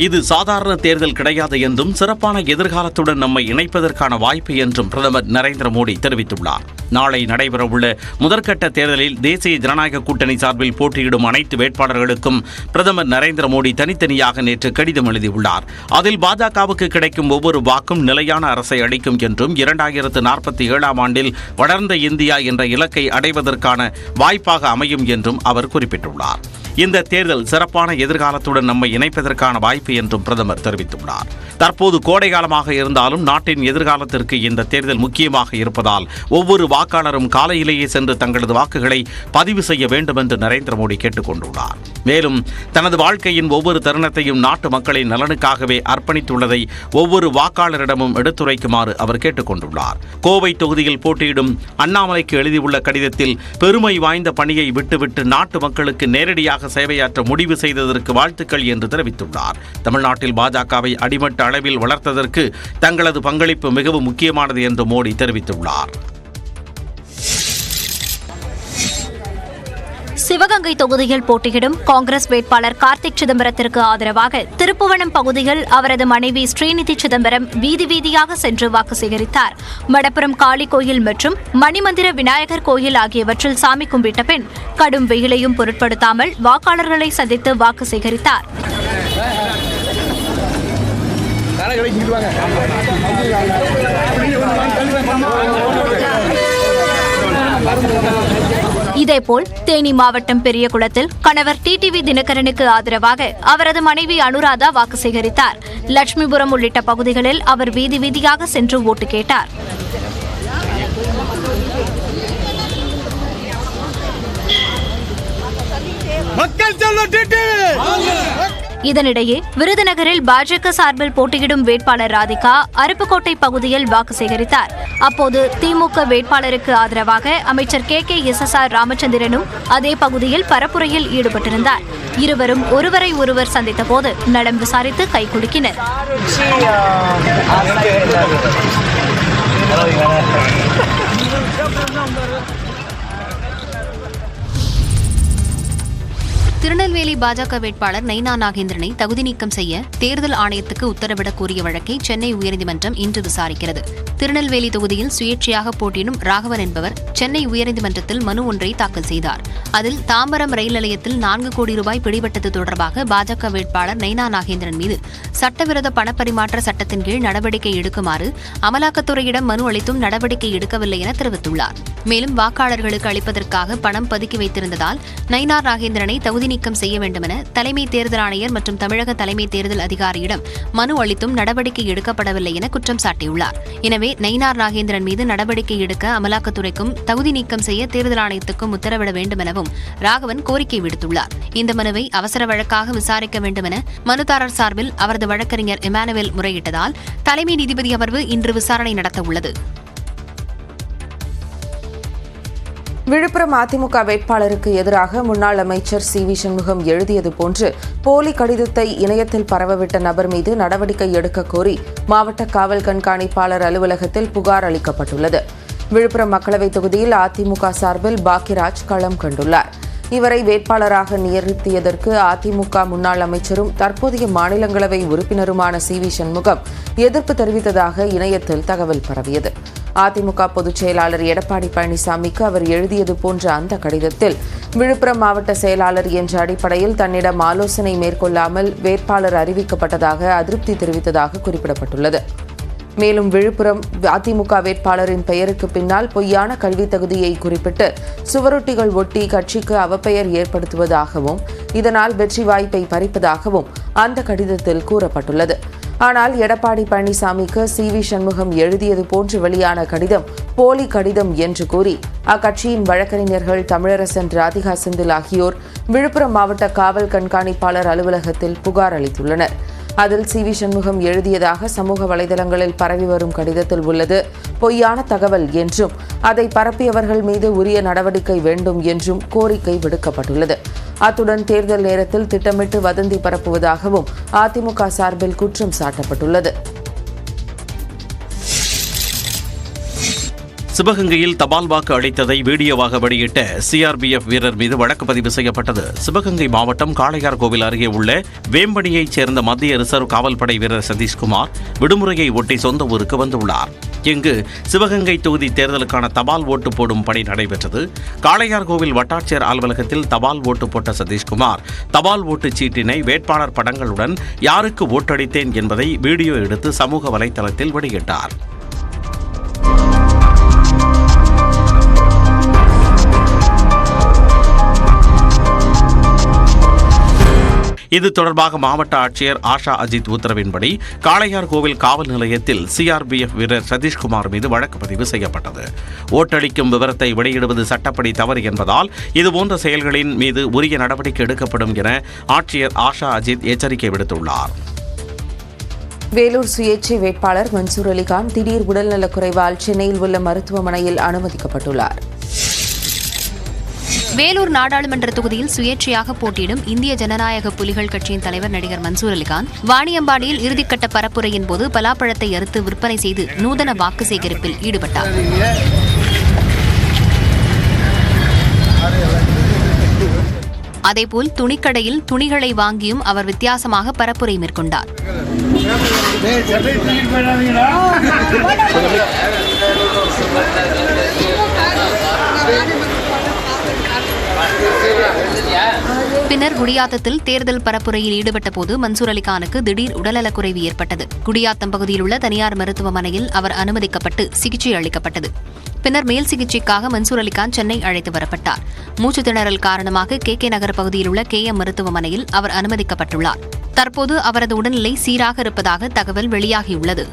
இது சாதாரண தேர்தல் கிடையாது என்றும் சிறப்பான எதிர்காலத்துடன் நம்மை இணைப்பதற்கான வாய்ப்பு என்றும் பிரதமர் நரேந்திர மோடி தெரிவித்துள்ளார். நாளை நடைபெறவுள்ள முதற்கட்ட தேர்தலில் தேசிய ஜனநாயக கூட்டணி சார்பில் போட்டியிடும் அனைத்து வேட்பாளர்களுக்கும் பிரதமர் நரேந்திர மோடி தனித்தனியாக நேற்று கடிதம் எழுதியுள்ளார். அதில் பாஜகவுக்கு கிடைக்கும் ஒவ்வொரு வாக்கும் நிலையான அரசை அளிக்கும் என்றும் 2047ஆம் ஆண்டில் வளர்ந்த இந்தியா என்ற இலக்கை அடைவதற்கான வாய்ப்பாக அமையும் என்றும் அவர் குறிப்பிட்டுள்ளார். இந்த தேர்தல் சிறப்பான எதிர்காலத்துடன் நம்மை இணைப்பதற்கான வாய்ப்பு என்றும் பிரதமர் தெரிவித்துள்ளார். தற்போது கோடைகாலமாக இருந்தாலும் நாட்டின் எதிர்காலத்திற்கு இந்த தேர்தல் முக்கியமாக இருப்பதால் ஒவ்வொரு வாக்காளரும் காலையிலேயே சென்று தங்களது வாக்குகளை பதிவு செய்ய வேண்டும் என்று நரேந்திர மோடி கேட்டுக் கொண்டுள்ளார். மேலும் தனது வாழ்க்கையின் ஒவ்வொரு தருணத்தையும் நாட்டு மக்களின் நலனுக்காகவே அர்ப்பணித்துள்ளதை ஒவ்வொரு வாக்காளரிடமும் எடுத்துரைக்குமாறு அவர் கேட்டுக் கொண்டுள்ளார். கோவை தொகுதியில் போட்டியிடும் அண்ணாமலைக்கு எழுதியுள்ள கடிதத்தில் பெருமை வாய்ந்த பணியை விட்டுவிட்டு நாட்டு மக்களுக்கு நேரடியாக சேவையாற்ற முடிவு செய்ததற்கு வாழ்த்துக்கள் என்று தெரிவித்துள்ளார். தமிழ்நாட்டில் பாஜகவை அடிமட்ட அளவில் வளர்த்ததற்கு தங்களது பங்களிப்பு மிகவும் முக்கியமானது என்று மோடி தெரிவித்துள்ளார். சிவகங்கை தொகுதியில் போட்டியிடும் காங்கிரஸ் வேட்பாளர் கார்த்திக் சிதம்பரத்திற்கு ஆதரவாக திருப்புவனம் பகுதியில் அவரது மனைவி ஸ்ரீநிதி சிதம்பரம் வீதி வீதியாக சென்று வாக்கு சேகரித்தார். மடப்புரம் காளி கோயில் மற்றும் மணிமந்திர விநாயகர் கோயில் ஆகியவற்றில் சாமி கும்பிட்ட பின் கடும் வெயிலையும் பொருட்படுத்தாமல் வாக்காளர்களை சந்தித்து வாக்கு சேகரித்தார். இதேபோல் தேனி மாவட்டம் பெரியகுளத்தில் கணவர் டிடிவி தினகரனுக்கு ஆதரவாக அவரது மனைவி அனுராதா வாக்கு சேகரித்தார். லட்சுமிபுரம் உள்ளிட்ட பகுதிகளில் அவர் வீதி வீதியாக சென்று ஓட்டு கேட்டார். இதனிடையே விருதுநகரில் பாஜக சார்பில் போட்டியிடும் வேட்பாளர் ராதிகா அருப்புக்கோட்டை பகுதியில் வாக்கு சேகரித்தார். அப்போது திமுக வேட்பாளருக்கு ஆதரவாக அமைச்சர் KKSSR ராமச்சந்திரனும் அதே பகுதியில் பரப்புரையில் ஈடுபட்டிருந்தார். இருவரும் ஒருவரை ஒருவர் சந்தித்த போது நலம் விசாரித்து கைகுலுக்கினர். திருநெல்வேலி பாஜக வேட்பாளர் நைனா நாகேந்திரனை தகுதி நீக்கம் செய்ய தேர்தல் ஆணையத்துக்கு உத்தரவிடக் கோரிய வழக்கை சென்னை உயர்நீதிமன்றம் இன்று விசாரிக்கிறது. திருநெல்வேலி தொகுதியில் சுயேட்சையாக போட்டியிடும் ராகவன் என்பவர் சென்னை உயர்நீதிமன்றத்தில் மனு ஒன்றை தாக்கல் செய்தார். அதில் தாம்பரம் ரயில் நிலையத்தில் 4 கோடி ரூபாய் பிடிபட்டது தொடர்பாக பாஜக வேட்பாளர் நைனா நாகேந்திரன் மீது சட்டவிரோத பணப்பரிமாற்ற சட்டத்தின் கீழ் நடவடிக்கை எடுக்குமாறு அமலாக்கத்துறையிடம் மனு அளித்தும் நடவடிக்கை எடுக்கவில்லை என தெரிவித்துள்ளார். மேலும் வாக்காளர்களுக்கு அளிப்பதற்காக பணம் பதுக்கி வைத்திருந்ததால் நைனா நாகேந்திரனை தகுதி நீக்கம் செய்ய வேண்டுமென தலைமை தேர்தல் ஆணையர் மற்றும் தமிழக தலைமை தேர்தல் அதிகாரியிடம் மனு அளித்தும் நடவடிக்கை எடுக்கப்படவில்லை என குற்றம் சாட்டியுள்ளார். எனவே நயினார் நாகேந்திரன் மீது நடவடிக்கை எடுக்க அமலாக்கத்துறைக்கும் தகுதி நீக்கம் செய்ய தேர்தல் ஆணையத்துக்கும் உத்தரவிட வேண்டும் எனவும் ராகவன் கோரிக்கை விடுத்துள்ளார். இந்த மனுவை அவசர வழக்காக விசாரிக்க வேண்டும் என மனுதாரர் சார்பில் அவரது வழக்கறிஞர் இமானுவேல் முறையிட்டதால் தலைமை நீதிபதி அமர்வு இன்று விசாரணை நடத்த உள்ளது. விழுப்புரம் அதிமுக வேட்பாளருக்கு எதிராக முன்னாள் அமைச்சர் CV சண்முகம் எழுதியது போன்று போலி கடிதத்தை இணையத்தில் பரவவிட்ட நபர் மீது நடவடிக்கை எடுக்க கோரி மாவட்ட காவல் கண்காணிப்பாளர் அலுவலகத்தில் புகார் அளிக்கப்பட்டுள்ளது. விழுப்புரம் மக்களவைத் தொகுதியில் அதிமுக சார்பில் பாக்கியராஜ் களம் கண்டுள்ளார். இவரை வேட்பாளராக நியமித்ததற்கு அதிமுக முன்னாள் அமைச்சரும் தற்போதைய மாநிலங்களவை உறுப்பினருமான CV சண்முகம் எதிர்ப்பு தெரிவித்ததாக இணையத்தில் தகவல் பரவியது. அதிமுக பொதுச் செயலாளர் எடப்பாடி பழனிசாமிக்கு அவர் எழுதியது போன்ற அந்த கடிதத்தில் விழுப்புரம் மாவட்ட செயலாளர் என்ற அடிப்படையில் தன்னிடம் ஆலோசனை மேற்கொள்ளாமல் வேட்பாளர் அறிவிக்கப்பட்டதாக அதிருப்தி தெரிவித்ததாக குறிப்பிடப்பட்டுள்ளது. மேலும் விழுப்புரம் அதிமுக வேட்பாளரின் பெயருக்கு பின்னால் பொய்யான கல்வி தகுதியை குறிப்பிட்டு சுவரொட்டிகள் ஒட்டி கட்சிக்கு அவப்பெயர் ஏற்படுத்துவதாகவும் இதனால் வெற்றி வாய்ப்பை பறிப்பதாகவும் அந்த கடிதத்தில் கூறப்பட்டுள்ளது. ஆனால் எடப்பாடி பழனிசாமிக்கு CV சண்முகம் எழுதியது போன்று வெளியான கடிதம் போலி கடிதம் என்று கூறி அக்கட்சியின் வழக்கறிஞர்கள் தமிழரசன், ராதிகா செந்தில் ஆகியோர் விழுப்புரம் மாவட்ட காவல் கண்காணிப்பாளர் அலுவலகத்தில் புகார் அளித்துள்ளனர். அதில் CV சண்முகம் எழுதியதாக சமூக வலைதளங்களில் பரவி வரும் கடிதத்தில் உள்ளது பொய்யான தகவல் என்றும் அதை பரப்பியவர்கள் மீது உரிய நடவடிக்கை வேண்டும் என்றும் கோரிக்கை விடுக்கப்பட்டுள்ளது. அத்துடன் தேர்தல் நேரத்தில் திட்டமிட்டு வதந்தி பரப்புவதாகவும் அதிமுக சார்பில் குற்றம் சாட்டப்பட்டுள்ளது. சிவகங்கையில் தபால் வாக்கு அளித்ததை வீடியோவாக வெளியிட்ட சிஆர்பிஎஃப் வீரர் மீது வழக்கு பதிவு செய்யப்பட்டது. சிவகங்கை மாவட்டம் காளையார்கோவில் அருகே உள்ள வேம்படியைச் சேர்ந்த மத்திய ரிசர்வ் காவல்படை வீரர் சதீஷ்குமார் விடுமுறையை ஒட்டி சொந்த ஊருக்கு வந்துள்ளார். இங்கு சிவகங்கை தொகுதி தேர்தலுக்கான தபால் ஓட்டு போடும் பணி நடைபெற்றது. காளையார்கோவில் வட்டாட்சியர் அலுவலகத்தில் தபால் ஓட்டு போட்ட சதீஷ்குமார் தபால் ஓட்டுச் சீட்டினை வேட்பாளர் படங்களுடன் யாருக்கு ஓட்டளித்தேன் என்பதை வீடியோ எடுத்து சமூக வலைதளத்தில் வெளியிட்டார். இது தொடர்பாக மாவட்ட ஆட்சியர் ஆஷா அஜித் உத்தரவின்படி காளையார்கோவில் காவல் நிலையத்தில் சிஆர்பிஎஃப் வீரர் சதீஷ்குமார் மீது வழக்கு பதிவு செய்யப்பட்டது. ஓட்டளிக்கும் விவரத்தை வெளியிடுவது சட்டப்படி தவறு என்பதால் இதுபோன்ற செயல்களின் மீது உரிய நடவடிக்கை எடுக்கப்படும் என ஆட்சியர் ஆஷா அஜித் எச்சரிக்கை விடுத்துள்ளார். வேலூர் சுயேட்சை வேட்பாளர் மன்சூர் அலிகான் திடீர் உடல்நலக்குறைவால் சென்னையில் உள்ள மருத்துவமனையில் அனுமதிக்கப்பட்டுள்ளார். வேலூர் நாடாளுமன்ற தொகுதியில் சுயேட்சையாக போட்டியிடும் இந்திய ஜனநாயக புலிகள் கட்சியின் தலைவர் நடிகர் மன்சூர் அலிகான் வாணியம்பாடியில் இறுதிக்கட்ட பரப்புரையின் போது பலாப்பழத்தை அறுத்து விற்பனை செய்து நூதன வாக்கு சேகரிப்பில் ஈடுபட்டார். அதேபோல் துணிக்கடையில் துணிகளை வாங்கியும் அவர் வித்தியாசமாக பரப்புரை மேற்கொண்டார். பின்னர் குடியாத்தத்தில் தேர்தல் பரப்புரையில் ஈடுபட்ட போது மன்சூர் அலிகானுக்கு திடீர் உடல்நலக்குறைவு ஏற்பட்டது. குடியாத்தம் பகுதியில் உள்ள தனியார் மருத்துவமனையில் அவர் அனுமதிக்கப்பட்டு சிகிச்சை அளிக்கப்பட்டது. பின்னர் மேல் சிகிச்சைக்காக மன்சூர் அலிகான் சென்னை அழைத்து வரப்பட்டார். மூச்சு திணறல் காரணமாக கே நகர் பகுதியில் உள்ள KM மருத்துவமனையில் அவர் அனுமதிக்கப்பட்டுள்ளார். தற்போது அவரது உடல்நிலை சீராக இருப்பதாக தகவல் வெளியாகியுள்ளது.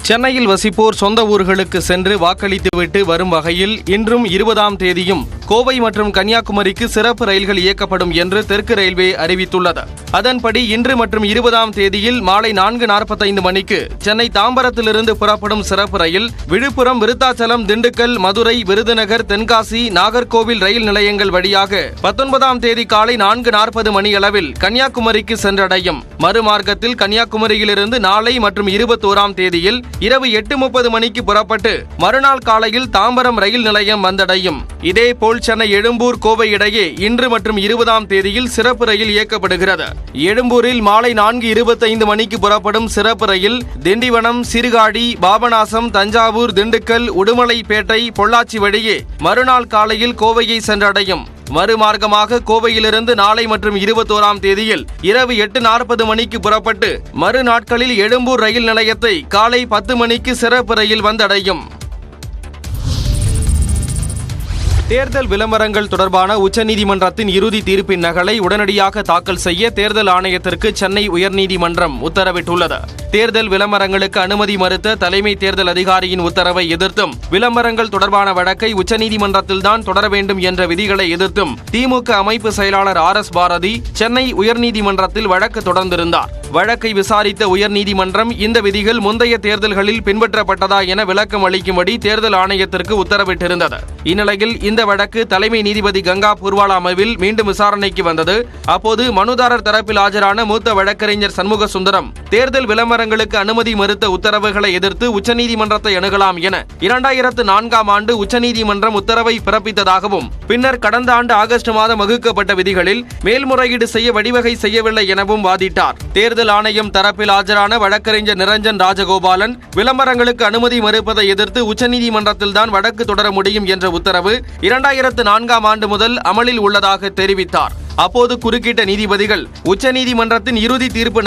சென்னையில் வசிப்போர் சொந்த ஊர்களுக்கு சென்று வாக்களித்துவிட்டு வரும் வகையில் இன்றும் 20ஆம் தேதியும் கோவை மற்றும் கன்னியாகுமரிக்கு சிறப்பு ரயில்கள் இயக்கப்படும் என்று தெற்கு ரயில்வே அறிவித்துள்ளது. அதன்படி இன்று மற்றும் 20ஆம் தேதியில் மாலை 4:45 மணிக்கு சென்னை தாம்பரத்திலிருந்து புறப்படும் சிறப்பு ரயில் விழுப்புரம், விருத்தாச்சலம், திண்டுக்கல், மதுரை, விருதுநகர், தென்காசி, நாகர்கோவில் ரயில் நிலையங்கள் வழியாக 19ஆம் தேதி காலை 4:40 மணியளவில் கன்னியாகுமரிக்கு சென்றடையும். மறுமார்க்கத்தில் கன்னியாகுமரியிலிருந்து நாளை மற்றும் 21ஆம் தேதியில் இரவு 8:30 மணிக்கு புறப்பட்டு மறுநாள் காலையில் தாம்பரம் ரயில் நிலையம் வந்தடையும். இதேபோல் சென்னை எழும்பூர் கோவை இடையே இன்று மற்றும் 20ஆம் தேதியில் சிறப்பு ரயில் இயக்கப்படுகிறது. எழும்பூரில் மாலை 4:25 மணிக்கு புறப்படும் சிறப்பு ரயில் திண்டிவனம், சீர்காழி, பாபநாசம், தஞ்சாவூர், திண்டுக்கல், உடுமலைப்பேட்டை, பொள்ளாச்சி வழியே மறுநாள் காலையில் கோவையை சென்றடையும். மறுமார்க்கமாக கோவையிலிருந்து நாளை மற்றும் 21ஆம் தேதியில் இரவு 8:40 மணிக்கு புறப்பட்டு மறுநாட்களில் எழும்பூர் ரயில் நிலையத்தை காலை 10 மணிக்கு சிறப்பு ரயில் வந்தடையும். தேர்தல் விளம்பரங்கள் தொடர்பான உச்சநீதிமன்றத்தின் இறுதி தீர்ப்பின் நகலை உடனடியாக தாக்கல் செய்ய தேர்தல் ஆணையத்திற்கு சென்னை உயர்நீதிமன்றம் உத்தரவிட்டுள்ளது. தேர்தல் விளம்பரங்களுக்கு அனுமதி மறுத்த தலைமை தேர்தல் அதிகாரியின் உத்தரவை எதிர்த்தும் விளம்பரங்கள் தொடர்பான வழக்கை உச்சநீதிமன்றத்தில்தான் தொடர வேண்டும் என்ற விதிகளை எதிர்த்தும் திமுக அமைப்பு செயலாளர் RS பாரதி சென்னை உயர்நீதிமன்றத்தில் வழக்கு தொடர்ந்திருந்தார். வழக்கை விசாரித்த உயர்நீதிமன்றம் இந்த விதிகள் முந்தைய தேர்தல்களில் பின்பற்றப்பட்டதா என விளக்கம் அளிக்கும்படி தேர்தல் ஆணையத்திற்கு உத்தரவிட்டிருந்தது. இந்நிலையில் இந்த வழக்கு தலைமை நீதிபதி கங்கா பூர்வாலா அமர்வில் மீண்டும் விசாரணைக்கு வந்தது. அப்போது மனுதாரர் தரப்பில் ஆஜரான மூத்த வழக்கறிஞர் சண்முக சுந்தரம் தேர்தல் விளம்பரங்களுக்கு அனுமதி மறுத்த உத்தரவுகளை எதிர்த்து உச்சநீதிமன்றத்தை அணுகலாம் என 2004ஆம் ஆண்டு உச்சநீதிமன்றம் உத்தரவை பிறப்பித்ததாகவும் பின்னர் கடந்த ஆண்டு ஆகஸ்ட் மாதம் வகுக்கப்பட்ட விதிகளில் மேல்முறையீடு செய்ய வழிவகை செய்யவில்லை எனவும் வாதிட்டார். தேர்தல் ஆணையம் தரப்பில் ஆஜரான வழக்கறிஞர் நிரஞ்சன் ராஜகோபாலன் விளம்பரங்களுக்கு அனுமதி மறுப்பதை எதிர்த்து உச்சநீதிமன்றத்தில்தான் வழக்கு தொடர முடியும் என்ற உத்தரவு 2004ஆம் ஆண்டு முதல் அமலில் உள்ளதாக தெரிவித்தார். அப்போது குறுக்கிட்ட நீதிபதிகள் உச்சநீதிமன்றத்தின் இறுதி தீர்ப்பு